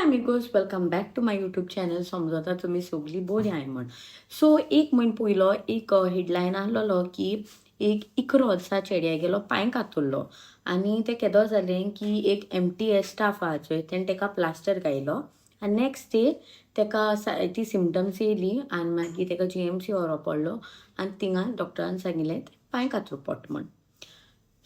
High amigos, welcome back to my YouTube channel. समजता तुम्ही सगळी बरी आहे म्हण. सो एक म्हयनो पयलो एक हेडलायन आहलोलो की एक इकरो वर्सा चेड्या गेलो पांय कातुरलो आनी तें केदो जालें की एक MTS स्टाफ आहा चोय तेणें तेका प्लास्टर घायलो आनी नेक्स्ट डे तेका ती सिमटम्स येयली आनी मागीर तेका GMC व्हरो पडलो आनी थिंगा डॉक्टरान सांगिल्लें पांय कातूर पडटा म्हण.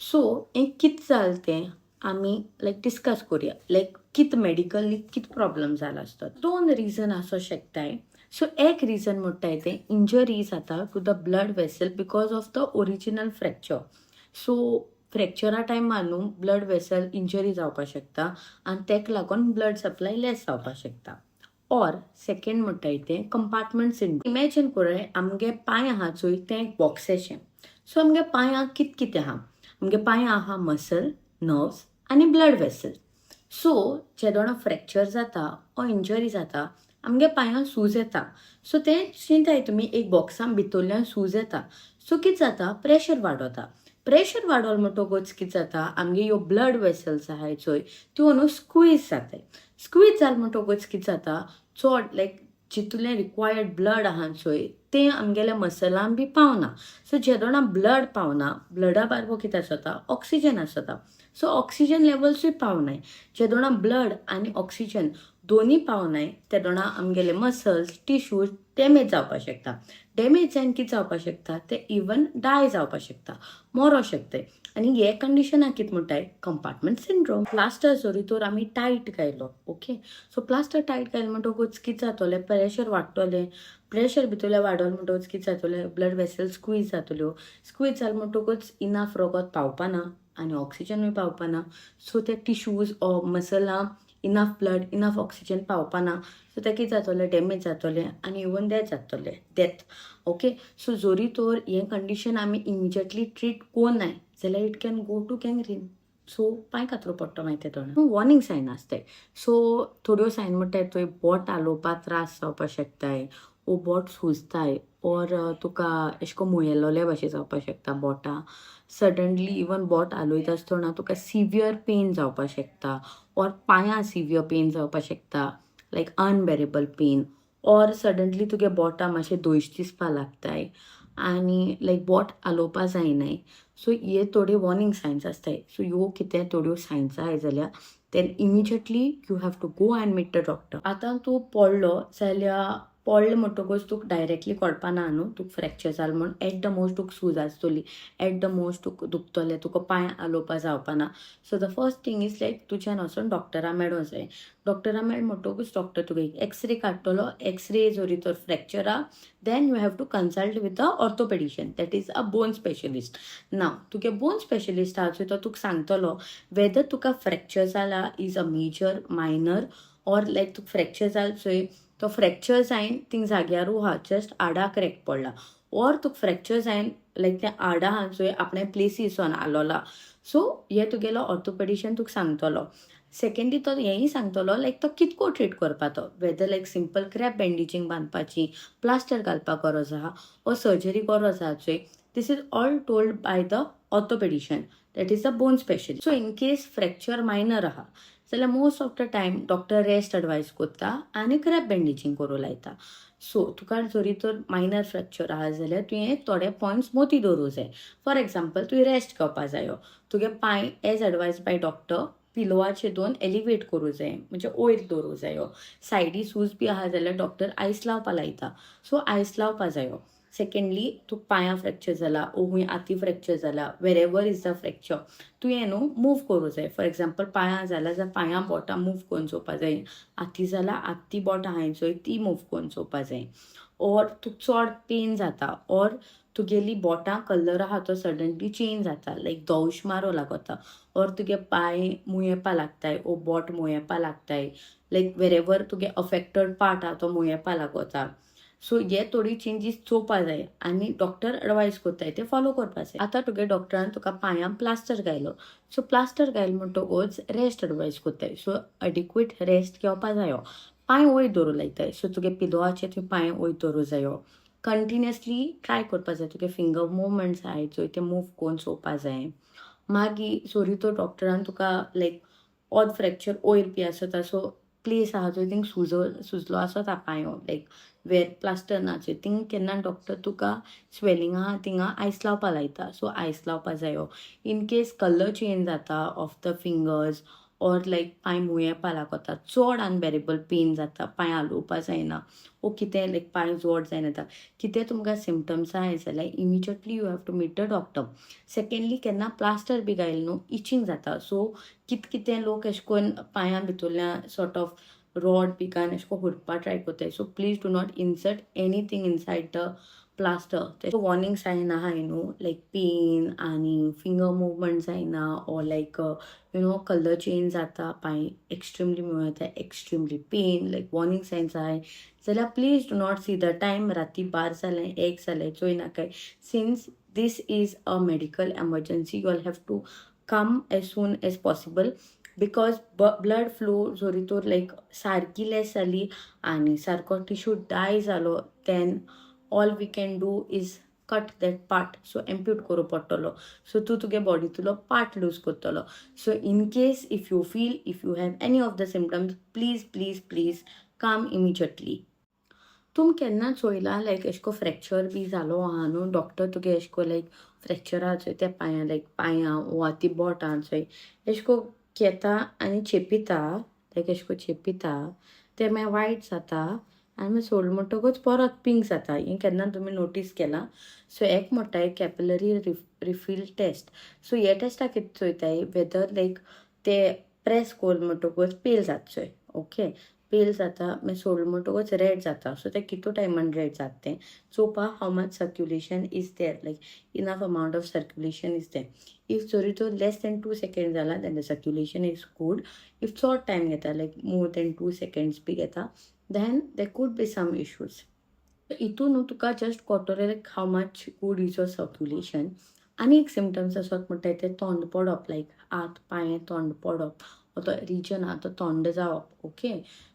सो हें कितें जालें तें आमी डिस्कस करूया. कितें मेडिकली कितें प्रॉब्लम जाला आसता. 2 रिझन आसूं शकताय. सो एक रिझन म्हणटाय तें इंजरी जाता to the blood vessel because of the original fracture. So फ्रॅक्चरा टायमार न्हू ब्लड वेसल इंजरी जावपाक शकता आनी तेका लागून ब्लड सप्लाय लेस जावपाक शकता. ऑर सेकंड म्हणटाय तें कंपार्टमेंट सिंड्रोम. इमॅजिन कराय आमगे पांय आहा चोय तें एक बॉक्सेशें. सो आमगे पांयांक कितें कितें आहा. आमगे पांयां आहा मसल, नर्व्स आनी ब्लड वेसल. सो जेदोणा फ्रॅक्चर जाता ओ इंजरी जाता आमगे पांयां सूज येता. सो तें चिंताय तुमी एक बॉक्सान भितरल्यान सूज येता. सो कितें जाता प्रेशर वाडोता. प्रेशर वाडोल म्हणटकूच कितें जाता आमगे ह्यो ब्लड वेसल्स आहाय चोय त्यो न्हू स्क्वीज जाताय. स्क्वीज जाल म्हणटकूच कितें जाता चड जितुलें रिक्वायर्ड ब्लड आहा चोय तें आमगेल्या मसलांक बी पावना. सो जेदोणा ब्लड पावना ब्लडा बारबो कितें आसता ऑक्सिजन आसता. सो ऑक्सिजन लेवल्सूय पावनाय. जेदोणा ब्लड आनी ऑक्सिजन दोनी पावनाय तेदोणा आमगेले मसल्स टिश्यूज डॅमेज जावपाक शकता. डॅमेज जावन कितें जावपाक शकता ते इवन डाय जावपाक शकता, मरो शकताय. आनी हे कंडिशनाक कितें म्हणटाय कंपार्टमेंट सिंड्रोम. प्लास्टर जरी तर आमी टायट घायलो ओके. सो प्लास्टर टायट घायलो म्हणटकूच कितें जातलें प्रेशर वाडटलें. प्रेशर भितरलें वाडोल म्हणटकूच कितें जातलें ब्लड वेसल स्क्वीज जातल्यो. स्क्वीज जाल म्हणटकूच इनफ रगत पावपाना आनी ऑक्सिजनूय पावपाना. सो ते टिश्यूज ओ मसलांक इनफ ब्लड इनफ ऑक्सिजन पावपाना. सो ते कितें जातलें डॅमेज जातलें आनी इवन डेथ ओके. सो जोरी तर हें कंडिशन आमी इमिजिएटली ट्रीट कोन्नाय जाल्यार it can go to gangrene. So पांय कातरो पडटा मागीर तेदोणा. वॉर्निंग सायन आसताय. सो थोड्यो सायन म्हणटाय थंय बोट हालोवपाक त्रास जावपाक शकताय ओ बोट सुजताय ऑर तुका एशे को मुयेलोले भशेन जावपाक शकता बोटां. सडनली इवन बोट हालयता आसतना तुका सिवियर पेन जावपाक शकता ऑर पांयां सिवियर पेन जावपाक शकता अनबेरेबल पेन ऑर सडनली तुगे बोटां मातशें दोश दिसपाक लागताय आनी बोट हालोवपाक जायनाय. सो हे थोडे वॉर्निंग सायन्स आसताय. सो ह्यो कितें थोड्यो सायन्स आहाय जाल्यार then immediately you have to go and meet the doctor. आतां तूं पडलो जाल्यार पडलें म्हणटकूच तुका डायरेक्टली कळपाना न्हू तुका फ्रॅक्चर जालें म्हण. एट द मोस्ट तुका सूज आसतली, एट द मोस्ट तुका दुखतलें, तुका पांय हालोवपाक जावपाना. So the first thing is तुज्यान वचून डॉक्टरा मेळों जाय. डॉक्टरा मेळ म्हणटकूच डॉक्टर तुका एक एक्सरे काडटलो. एक्सरे जरी तर फ्रॅक्चर आहा then you have to consult with the orthopedician that is a bone specialist. नाव तुगे बोन स्पेशलिस्ट आहा चोय तो तुका सांगतलो वेदर तुका फ्रॅक्चर जाला is a major minor or तुका फ्रॅक्चर जाला चोय तो फ्रॅक्चर जायन थिंग जाग्यारू आहा जस्ट आडा क्रॅक पडला ऑर तुका फ्रॅक्चर जायन त्या आडा आहा चोय आपणे प्लेसीसून हालोला. सो हे तुगेलो ऑर्थोपेडिशियन तुका सांगतलो. सेकंडली तो हेंय सांगतलो तो कितको ट्रीट करपा तो वेदर सिंपल क्रॅप बँडेजींग बांदपाची, प्लास्टर घालपाक गरज आहा ओ सर्जरी गरज आहा चोय. This is all told by the orthopedician that is the bone specialist. So in case fracture minor आहा जाल्यार most of the time doctor rest advise करता आनी क्रॅप बँडेजींग करूं लायता. सो तुका जरी तर मायनर फ्रॅक्चर आहा जाल्यार तुवें थोडे पॉयंट्स मोती दवरूं जाय. फॉर एक्झाम्पल तुवें रेस्ट घेवपा जायो. तुगे पांय एज एडवायज बाय डॉक्टर पिलोवाचेर दोन एलिवेट करूं जाय म्हणजे वयर दवरूं जायो. सायडी सूज बी आहा जाल्यार डॉक्टर आयस लावपा लायता. सो आयस लावपा जायो. सेकंडली तुका पांयां फ्रॅक्चर जाला ओ खूंय हाती फ्रॅक्चर जाला वेर एवर इज द फ्रॅक्चर तुवें न्हू मूव करूं जाय. फॉर एक्झाम्पल पांयां जाला जाल्यार पांयां बोटां मूव करून चोवपा जाय. हाती जाल्यार हाती बोटां आहाय चोय ती मूव करून चोवपा जाय. ऑर तुका चड पेन जाता ऑर तुगेली बोटां कलर आहा तो सडनली चेंज जाता दोश मारो लागता ऑर तुगे पांय मुयेपा लागताय ओ बोट मुयेपा लागताय वेर एवर तुगे अफेक्टेड पार्ट आहा तो मुयेपा लागता. सो हे थोडी चेंजीस चोवपा जाय आनी डॉक्टर एडवायज करताय ते फॉलो करपा जाय. आतां तुगे डॉक्टरान तुका पांयां प्लास्टर घायलो. सो प्लास्टर घायलो म्हणटकूच रेस्ट एडवायज करताय. सो एडिक्वेट रेस्ट घेवपा जायो. पांय वयर दवरूं लायताय. सो तुगे पिलोवाचेर तुवें पांय वयर दवरूं जायो. कंटिन्युअसली ट्राय करपा जाय. तुगे फिंगर मुवमेंट्स आहाय चोय ते मूव करून चोवपा जाय. मागीर जरी तर डॉक्टरान तुका ऑद फ्रॅक्चर वयर बी आसता सो प्लेस आहा चोय थिंग सुजलो आसत पांयो लायक वेर प्लास्टर ना चोय थिंग केन्ना डॉक्टर तुका स्वेलिंग आहा थिंगा आयस लावपा लायता. सो आयस लावपा जायो. इन केस कलर चेंज जाता ऑफ द फिंगर्स ऑर लायक पांय मुयेपा लागता, चड अनबेरेबल पेन जाता, पांय हालोवपा जायना ओ कितें लायक पांय जड जायन येता, कितें तुमकां सिम्पटम्स आहाय जाल्यार immediately you have to meet the doctor. Secondly केन्ना प्लास्टर बी घायल न्हू इचींग जाता. सो कितें लोक अशें करून पांयां भितरल्यान सॉर्ट ऑफ रॉड बी घालून अशें करून व्हरपा ट्राय कोत्ताय. So please do not insert anything inside the plaster. तेचे वॉर्निंग सायन आहाय न्हू लायक पेन आनी फिंगर मुवमेंट जायना ऑर लायक कलर चेंज जाता, पांय एक्स्ट्रीमली मुयेता, extremely pain like warning signs आहाय जाल्यार please do not see the time. राती 12 जालें 1 जालें चोय नाकाय. Since this is a medical emergency, you all have to come as soon as possible because blood flow जोरी तर लायक सारकी लेस जाली आनी सारको टिश्यू डाय जालो then all we can do is cut that part. So ampute करू पडटलो. So तूं तुगे बॉडींतलो पार्ट लूज करतलो. So in case if you have any of the symptoms, please come immediately. तुम केन्ना चोयलां लायक अशें को फ्रॅक्चर बी जालो आहा न्हू डॉक्टर तुगे अशें को लायक फ्रॅक्चरा चोय त्या पांयां लायक पांयां वा ती बोटां चोय अशें को घेता आनी चेपिता लायक अशें को चेपिता तें मागीर वायट जाता आनी मागीर सोडलो म्हणटकूच परत पिंक जाता. हें केन्ना तुमी नोटीस केलां. सो एक म्हणटाय कॅपिलरी रिफील टेस्ट. सो हे टेस्टा कितें चोयताय वेदर लायक ते प्रेस कोल म्हणटकूच पेल जातचोय. ओके पेल जाता मागीर सोडलो म्हणटकूच रेड जाता. सो ते कितू टायमान रेड जाता तें चोवपा how much circulation is there like enough amount of circulation is there. If जोरी तो लेस देन 2 सेकंड जाला then the circulation is good. If चड टायम घेता लायक मोर देन 2 सेकंड्स बी घेता then there could be some issues. इतू न्हू तुका just कोटोले like how much good is your circulation. आनी एक सिम्पटम्स आसत म्हणटाय ते तोंड पडप लायक हात पांय तोंड पडप तो रिजन आहा तो थंड जावप. ओके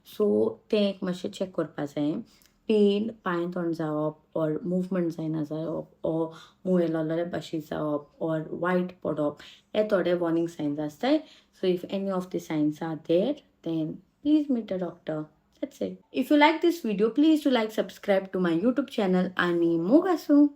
सो तें एक मातशें चॅक करपा जाय. पेन पांय थंड जावप ऑर मुवमेंट जायना जावप ऑर मुयेलोले भाशेन जावप ऑर वायट पडप हे थोडे वॉर्निंग सायन्स आसताय. So if any of the signs are there then please meet a doctor. That's it. If you like this video, please do like, subscribe to my YouTube channel. आणि मोग आसूं.